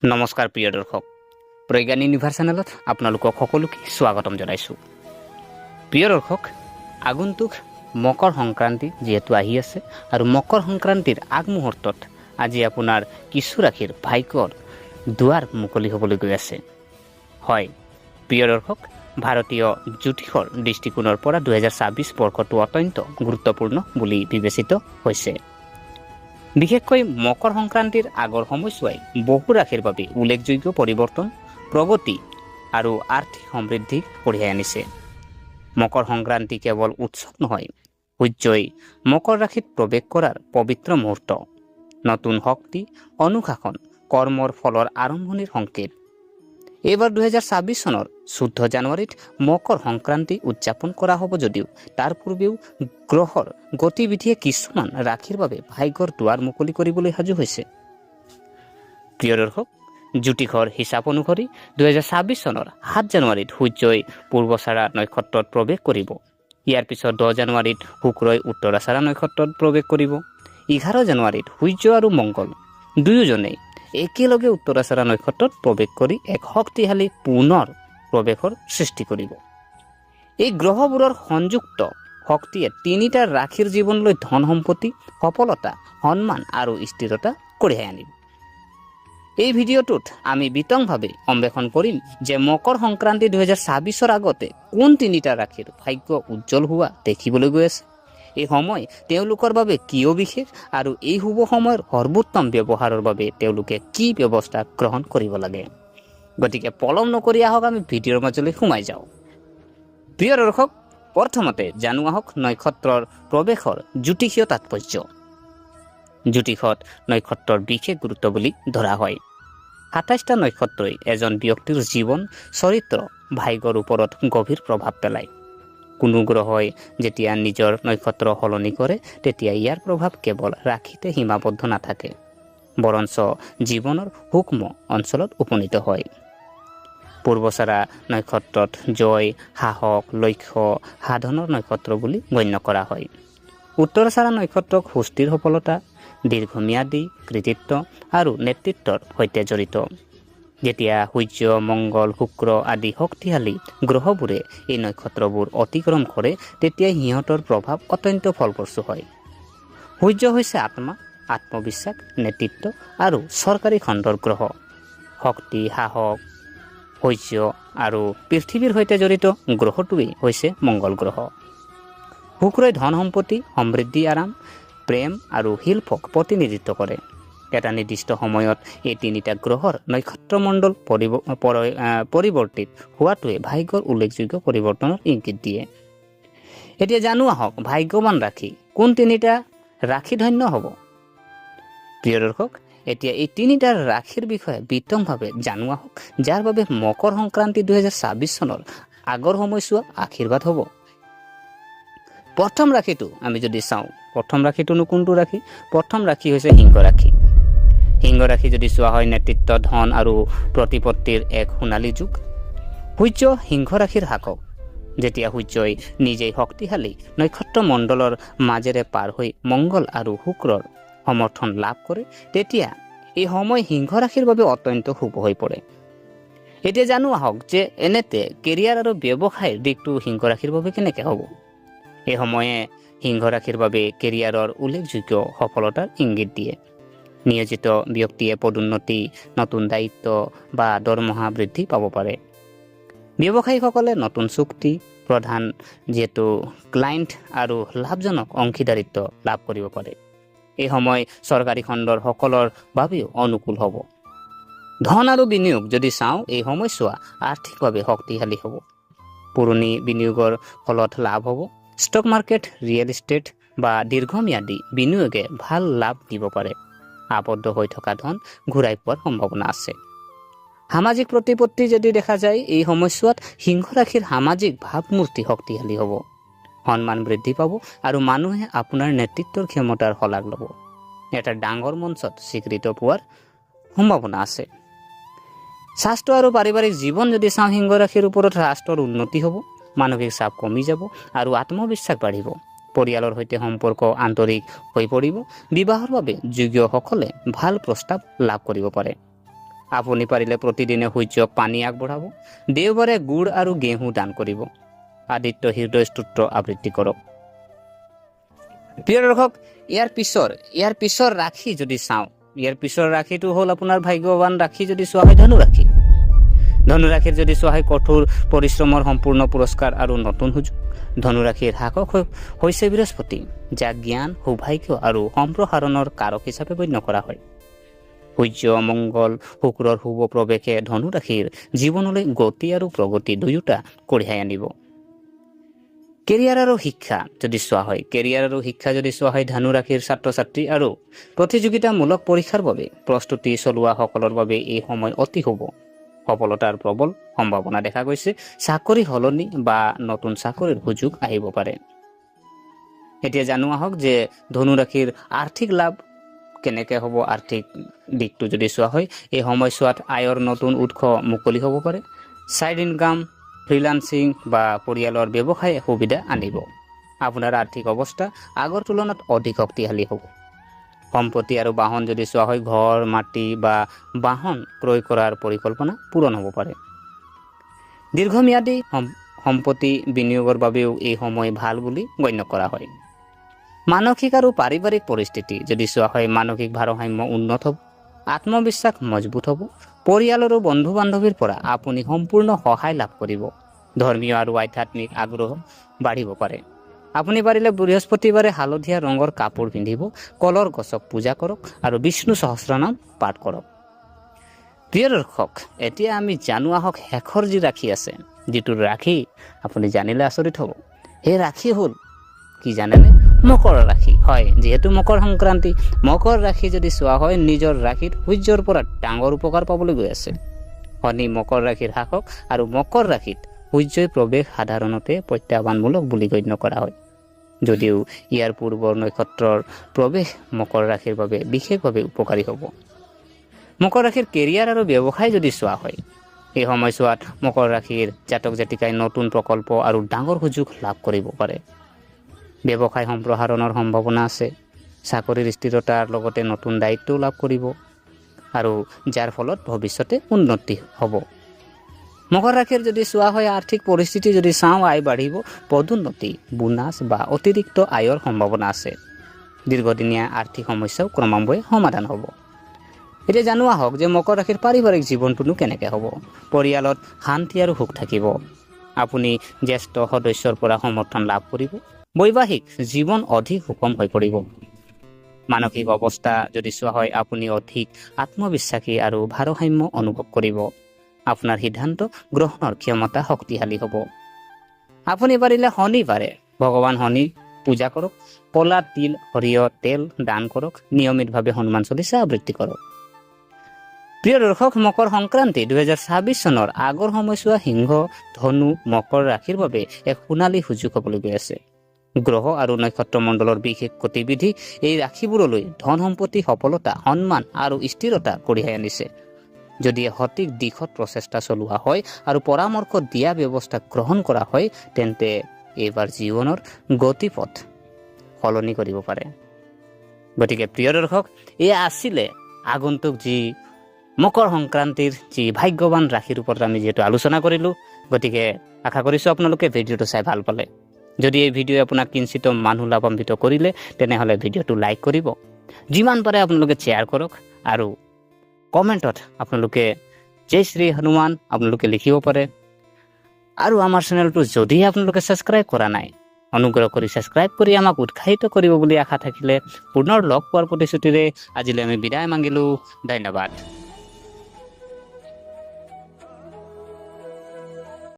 নমস্কাৰ প্ৰিয় দৰ্শক, প্ৰজ্ঞান ইউনিভাৰ্ছ চেনেলত আপোনালোকক সকলোকে স্বাগতম জনাইছোঁ। প্ৰিয় দৰ্শক, আগন্তুক মকৰ সংক্ৰান্তি যিহেতু আহি আছে আৰু মকৰ সংক্ৰান্তিৰ আগমুহূৰ্তত আজি আপোনাৰ কিছু ৰাশিৰ ভাগ্যৰ দুৱাৰ মুকলি হ'বলৈ গৈ আছে। হয় প্ৰিয় দৰ্শক, ভাৰতীয় জ্যোতিষৰ দৃষ্টিকোণৰ পৰা 2026 বৰ্ষটো অত্যন্ত গুৰুত্বপূৰ্ণ বুলি বিবেচিত হৈছে। বিশেষকৈ মকৰ সংক্ৰান্তিৰ আগৰ সময়ছোৱাই বহু ৰাশিৰ বাবে উল্লেখযোগ্য পৰিৱৰ্তন, প্ৰগতি আৰু আৰ্থিক সমৃদ্ধি কঢ়িয়াই আনিছে। মকৰ সংক্ৰান্তি কেৱল উৎসৱ নহয়, সূৰ্যই মকৰ ৰাশিত প্ৰৱেশ কৰাৰ পবিত্ৰ মুহূৰ্ত, নতুন শক্তি, অনুশাসন, কৰ্মৰ ফলৰ আৰম্ভণিৰ সংকেত। এইবাৰ 2026 চনৰ 14 জানুৱাৰীত মকৰ সংক্ৰান্তি উদযাপন কৰা হ'ব যদিও তাৰ পূৰ্বেও গ্ৰহৰ গতিবিধিয়ে কিছুমান ৰাশিৰ বাবে ভাগ্যৰ দুৱাৰ মুকলি কৰিবলৈ সাজু হৈছে। প্ৰিয় দৰ্শক, জ্যোতিষৰ হিচাপ অনুসৰি 2026 চনৰ 7 জানুৱাৰীত সূৰ্যই পূৰ্বচাৰা নক্ষত্ৰত প্ৰৱেশ কৰিব। ইয়াৰ পিছত 10 জানুৱাৰীত শুক্ৰই উত্তৰাচাৰা নক্ষত্ৰত প্ৰৱেশ কৰিব। 11 জানুৱাৰীত সূৰ্য আৰু মংগল দুয়োজনেই একেলগে উত্তৰাচাৰা নক্ষত্ৰত প্ৰৱেশ কৰি এক শক্তিশালী পুনৰ প্ৰৱেশৰ সৃষ্টি কৰিব। এই গ্ৰহবোৰৰ সংযুক্ত শক্তিয়ে তিনিটা ৰাশিৰ জীৱনলৈ ধন সম্পত্তি, সফলতা, সন্মান আৰু স্থিৰতা কঢ়িয়াই আনিব। এই ভিডিঅ'টোত আমি বিতংভাৱে অন্বেষণ কৰিম যে মকৰ সংক্ৰান্তি 2026ৰ আগতে কোন তিনিটা ৰাশিৰ ভাগ্য উজ্জ্বল হোৱা দেখিবলৈ গৈ আছে, এই সময় তেওঁলোকৰ বাবে কিয় বিশেষ আৰু এই শুভ সময়ৰ সৰ্বোত্তম ব্যৱহাৰৰ বাবে তেওঁলোকে কি ব্যৱস্থা গ্ৰহণ কৰিব লাগে। গতিকে পলম নকৰি আহক আমি ভিডিঅ'ৰ মাজলৈ সোমাই যাওঁ। প্ৰিয় দৰ্শক, প্ৰথমতে জানো আহক নক্ষত্ৰৰ প্ৰৱেশৰ জ্যোতিষীয় তাৎপৰ্য। জ্যোতিষত নক্ষত্ৰৰ বিশেষ গুৰুত্ব বুলি ধৰা হয়। 27টা নক্ষত্ৰই এজন ব্যক্তিৰ জীৱন, চৰিত্ৰ, ভাগ্যৰ ওপৰত গভীৰ প্ৰভাৱ পেলায়। কোনো গ্ৰহই যেতিয়া নিজৰ নক্ষত্ৰ সলনি কৰে তেতিয়া ইয়াৰ প্ৰভাৱ কেৱল ৰাশিতে সীমাবদ্ধ নাথাকে, বৰঞ্চ জীৱনৰ সূক্ষ্ম অঞ্চলত উপনীত হয়। পূৰ্বচাৰা নক্ষত্ৰত জয়, সাহস, লক্ষ্য সাধনৰ নক্ষত্ৰ বুলি গণ্য কৰা হয়। উত্তৰাচাৰা নক্ষত্ৰক সুস্থিৰ সফলতা, দীৰ্ঘম্যাদী কৃতিত্ব আৰু নেতৃত্বৰ সৈতে জড়িত। যেতিয়া সূৰ্য, মংগল, শুক্ৰ আদি শক্তিশালী গ্ৰহবোৰে এই নক্ষত্ৰবোৰ অতিক্ৰম কৰে তেতিয়া সিহঁতৰ প্ৰভাৱ অত্যন্ত ফলপ্ৰসূ হয়। সূৰ্য হৈছে আত্মা, আত্মবিশ্বাস, নেতৃত্ব আৰু চৰকাৰী খণ্ডৰ গ্ৰহ। শক্তি, সাহস, সূৰ্য আৰু পৃথিৱীৰ সৈতে জড়িত গ্ৰহটোৱেই হৈছে মংগল গ্ৰহ। শুক্ৰই ধন সম্পত্তি, সমৃদ্ধি, আৰাম, প্ৰেম আৰু শিল্পক প্ৰতিনিধিত্ব কৰে। এটা নিৰ্দিষ্ট সময়ত এই তিনিটা গ্ৰহৰ নক্ষত্ৰমণ্ডল পৰিৱৰ্তিত হোৱাটোৱে ভাগ্যৰ উল্লেখযোগ্য পৰিৱৰ্তনৰ ইংগিত দিয়ে। এতিয়া জানো আহক ভাগ্যৱান ৰাশি কোন তিনিটা ৰাশি ধন্য হ'ব। প্ৰিয় দৰ্শক, এতিয়া এই তিনিটা ৰাশিৰ বিষয়ে বিতংভাৱে জানো আহক, যাৰ বাবে মকৰ সংক্ৰান্তি 2026 চনৰ আগৰ সময়ছোৱা আশীৰ্বাদ হ'ব। প্ৰথম ৰাশিটো আমি যদি চাওঁ, প্ৰথম ৰাশিটোনো কোনটো ৰাশি? প্ৰথম ৰাশি হৈছে সিংহ ৰাশি। সিংহ ৰাশি যদি চোৱা হয়, নেতৃত্ব, ধন আৰু প্ৰতিপত্তিৰ এক সোণালী যুগ। সূৰ্য সিংহ ৰাশিৰ শাসক। যেতিয়া সূৰ্যই নিজেই শক্তিশালী নক্ষত্ৰমণ্ডলৰ মাজেৰে পাৰ হৈ মংগল আৰু শুক্ৰৰ সমৰ্থন লাভ কৰে তেতিয়া এই সময় সিংহ ৰাশিৰ বাবে অত্যন্ত শুভ হৈ পৰে। এতিয়া জানো আহক যে এনেতে কেৰিয়াৰ আৰু ব্যৱসায়ৰ দিশটো সিংহ ৰাশিৰ বাবে কেনেকৈ হ'ব। এই সময়ে সিংহ ৰাশিৰ বাবে কেৰিয়াৰৰ উল্লেখযোগ্য সফলতাৰ ইংগিত দিয়ে। নিয়োজিত ব্যক্তিয়ে পদোন্নতি, নতুন দায়িত্ব বা দৰমহা বৃদ্ধি পাব পাৰে। ব্যৱসায়ীসকলে নতুন চুক্তি, প্ৰধান যিহেতু ক্লায়েণ্ট আৰু লাভজনক অংশীদাৰিত্ব লাভ কৰিব পাৰে। এই সময় চৰকাৰী খণ্ডৰ সকলৰ বাবেও অনুকূল হ'ব। ধন আৰু বিনিয়োগ যদি চাওঁ, এই সময়ছোৱা আৰ্থিকভাৱে শক্তিশালী হ'ব। পুৰণি বিনিয়োগৰ ফলত লাভ হ'ব। ষ্টক মাৰ্কেট, ৰিয়েল ইষ্টেট বা দীৰ্ঘম্যাদী বিনিয়োগে ভাল লাভ দিব পাৰে। আবদ্ধ হৈ থকা ধন ঘূৰাই পোৱাৰ সম্ভাৱনা আছে। সামাজিক প্ৰতিপত্তি যদি দেখা যায়, এই সময়ছোৱাত সিংহ ৰাশিৰ সামাজিক ভাৱমূৰ্তি শক্তিশালী হ'ব। সন্মান বৃদ্ধি পাব আৰু মানুহে আপোনাৰ নেতৃত্বৰ ক্ষমতাৰ শলাগ ল'ব। এটা ডাঙৰ মঞ্চত স্বীকৃত পোৱাৰ সম্ভাৱনা আছে। স্বাস্থ্য আৰু পাৰিবাৰিক জীৱন যদি চাওঁ, সিংহ ৰাশিৰ ওপৰত ৰাষ্ট্ৰৰ উন্নতি হ'ব, মানসিক চাপ কমি যাব আৰু আত্মবিশ্বাস বাঢ়িব। পৰিয়ালৰ সৈতে সম্পৰ্ক আন্তৰিক হৈ পৰিব। বিবাহৰ বাবে যোগ্যসকলে ভাল প্ৰস্তাৱ লাভ কৰিব পাৰে। আপুনি পাৰিলে প্ৰতিদিনে সূৰ্যক পানী আগবঢ়াব। দেওবাৰে গুড় আৰু ঘেঁহু দান কৰিব। আদিত্য হৃদয় স্তোত্ৰ আবৃত্তি কৰক। প্ৰিয় দৰ্শক, ইয়াৰ পিছৰ ৰাশি যদি চাওঁ, ইয়াৰ পিছৰ ৰাশিটো হ'ল আপোনাৰ ভাগ্যৱান ৰাশি যদি চোৱা হয় ধনু ৰাশি। ধনু ৰাশিৰ যদি চোৱা হয় কঠোৰ পৰিশ্ৰমৰ সম্পূৰ্ণ পুৰস্কাৰ আৰু নতুন সুযোগ। ধনু ৰাশিৰ শাসক হৈছে বৃহস্পতি, যাক জ্ঞান, সৌভাগ্য আৰু সম্প্ৰসাৰণৰ কাৰক হিচাপে গণ্য কৰা হয়। সূৰ্য, মংগল, শুক্ৰৰ শুভ প্ৰৱেশে ধনু ৰাশিৰ জীৱনলৈ গতি আৰু প্ৰগতি দুয়োটা কঢ়িয়াই আনিব। কেৰিয়াৰ আৰু শিক্ষা যদি চোৱা হয় ধনু ৰাশিৰ ছাত্ৰ ছাত্ৰী আৰু প্ৰতিযোগিতামূলক পৰীক্ষাৰ বাবে প্ৰস্তুতি চলোৱা সকলৰ বাবে এই সময় অতি শুভ। সফলতাৰ প্ৰবল সম্ভাৱনা দেখা গৈছে। চাকৰি সলনি বা নতুন চাকৰিৰ সুযোগ আহিব পাৰে। এতিয়া জানো আহক যে ধনু ৰাশিৰ আৰ্থিক লাভ কেনেকৈ হ'ব। আৰ্থিক দিশটো যদি চোৱা হয়, এই সময়ছোৱাত আয়ৰ নতুন উৎস মুকলি হ'ব পাৰে। ছাইড ইনকাম, ফ্ৰিলান্সিং বা পৰিয়ালৰ ব্যৱসায়ে সুবিধা আনিব। আপোনাৰ আৰ্থিক অৱস্থা আগৰ তুলনাত অধিক শক্তিশালী হ'ব। সম্পত্তি আৰু বাহন যদি চোৱা হয়, ঘৰ, মাটি বা বাহন ক্ৰয় কৰাৰ পৰিকল্পনা পূৰণ হ'ব পাৰে। দীৰ্ঘম্যাদী সম্পত্তি বিনিয়োগৰ বাবেও এই সময় ভাল বুলি গণ্য কৰা হয়। মানসিক আৰু পাৰিবাৰিক পৰিস্থিতি যদি চোৱা হয়, মানসিক ভাৰসাম্য উন্নত হ'ব, আত্মবিশ্বাস মজবুত হ'ব। পৰিয়াল আৰু বন্ধু বান্ধৱীৰ পৰা আপুনি সম্পূৰ্ণ সহায় লাভ কৰিব। ধৰ্মীয় আৰু আধ্যাত্মিক আগ্ৰহ বাঢ়িব পাৰে। আপুনি পাৰিলে বৃহস্পতিবাৰে হালধীয়া ৰঙৰ কাপোৰ পিন্ধিব, কলৰ গছক পূজা কৰক আৰু বিষ্ণু সহস্ৰনাম পাঠ কৰক। প্ৰিয় দৰ্শক, এতিয়া আমি জানো আহক শেষৰ যি ৰাশি আছে, যিটো ৰাশি আপুনি জানিলে আচৰিত হ'ব। সেই ৰাশি হ'ল কি জানেনে? মকৰ ৰাশি। হয়, যিহেতু মকৰ সংক্ৰান্তি, মকৰ ৰাশি যদি চোৱা হয়, নিজৰ ৰাশিত সূৰ্যৰ পৰা ডাঙৰ উপকাৰ পাবলৈ গৈ আছে। শনি মকৰ ৰাশিৰ শাসক আৰু মকৰ ৰাশিত সূৰ্যৰ প্ৰৱেশ সাধাৰণতে প্ৰত্যাহ্বানমূলক বুলি গণ্য কৰা হয়। যদিও ইয়াৰ পূৰ্বৰ নক্ষত্ৰৰ প্ৰৱেশ মকৰ ৰাশিৰ বাবে বিশেষভাৱে উপকাৰী হ'ব। মকৰ ৰাশিৰ কেৰিয়াৰ আৰু ব্যৱসায় যদি চোৱা হয়, এই সময়ছোৱাত মকৰ ৰাশিৰ জাতক জাতিকাই নতুন প্ৰকল্প আৰু ডাঙৰ সুযোগ লাভ কৰিব পাৰে। ব্যৱসায় সম্প্ৰসাৰণৰ সম্ভাৱনা আছে। চাকৰিৰ স্থিৰতাৰ লগতে নতুন দায়িত্বও লাভ কৰিব আৰু যাৰ ফলত ভৱিষ্যতে উন্নতি হ'ব। মকৰ ৰাশিৰ যদি চোৱা হয় আৰ্থিক পৰিস্থিতি যদি চাওঁ, আয় বাঢ়িব, পদোন্নতি, বোনাছ বা অতিৰিক্ত আয়ৰ সম্ভাৱনা আছে। দীৰ্ঘদিনীয়া আৰ্থিক সমস্যাও ক্ৰমান্বয়ে সমাধান হ'ব। এতিয়া জানো আহক যে মকৰ ৰাশিৰ পাৰিবাৰিক জীৱনটোনো কেনেকৈ হ'ব। পৰিয়ালত শান্তি আৰু সুখ থাকিব। আপুনি জ্যেষ্ঠ সদস্যৰ পৰা সমৰ্থন লাভ কৰিব। বৈবাহিক জীৱন অধিক সুষম হৈ পৰিব। মানসিক অৱস্থা যদি চোৱা হয়, আপুনি অধিক আত্মবিশ্বাসী আৰু ভাৰসাম্য অনুভৱ কৰিব। আপোনাৰ সিদ্ধান্ত গ্ৰহণৰ ক্ষমতা শক্তিশালী হ'ব। আপুনি পাৰিলে শনিবাৰে ভগৱান শনি পূজা কৰক, কলা তিল, সৰিয়হ তেল দান কৰক, নিয়মিতভাৱে হনুমান চলিচা আবৃত্তি কৰক। প্ৰিয় দৰ্শক, মকৰ সংক্ৰান্তি 2026 চনৰ আগৰ সময়ছোৱা সিংহ, ধনু, মকৰ ৰাশিৰ বাবে এক সোণালী সুযোগ হ'বলৈ গৈ আছে। গ্ৰহ আৰু নক্ষত্ৰ মণ্ডলৰ বিশেষ গতিবিধি এই ৰাশিবোৰলৈ ধন সম্পত্তি, সফলতা, সন্মান আৰু স্থিৰতা কঢ়িয়াই আনিছে। যদি সঠিক দিশত প্ৰচেষ্টা চলোৱা হয় আৰু পৰামৰ্শ দিয়া ব্যৱস্থা গ্ৰহণ কৰা হয়, তেন্তে এইবাৰ জীৱনৰ গতিপথ সলনি কৰিব পাৰে। গতিকে প্ৰিয় দৰ্শক, এয়া আছিলে আগন্তুক যি মকৰ সংক্ৰান্তিৰ যি ভাগ্যৱান ৰাশিৰ ওপৰত আমি যিহেতু আলোচনা কৰিলোঁ। গতিকে আশা কৰিছোঁ আপোনালোকে ভিডিঅ'টো চাই ভাল পালে। যদি এই ভিডিঅ'ই আপোনাক কিঞ্চিত মানুহ লাভান্বিত কৰিলে, তেনেহ'লে ভিডিঅ'টো লাইক কৰিব। যিমান পাৰে আপোনালোকে শ্বেয়াৰ কৰক আৰু কমেণ্টত আপোনালোকে জয় শ্ৰী হনুমান আপোনালোকে লিখিব পাৰে। আৰু আমাৰ চেনেলটো যদিহে আপোনালোকে ছাবস্ক্ৰাইব কৰা নাই, অনুগ্ৰহ কৰি ছাবস্ক্ৰাইব কৰি আমাক উৎসাহিত কৰিব বুলি আশা থাকিলে পুনৰ লগ পোৱাৰ প্ৰতিশ্ৰুতিৰে আজিলৈ আমি বিদায় মাগিলোঁ। ধন্যবাদ।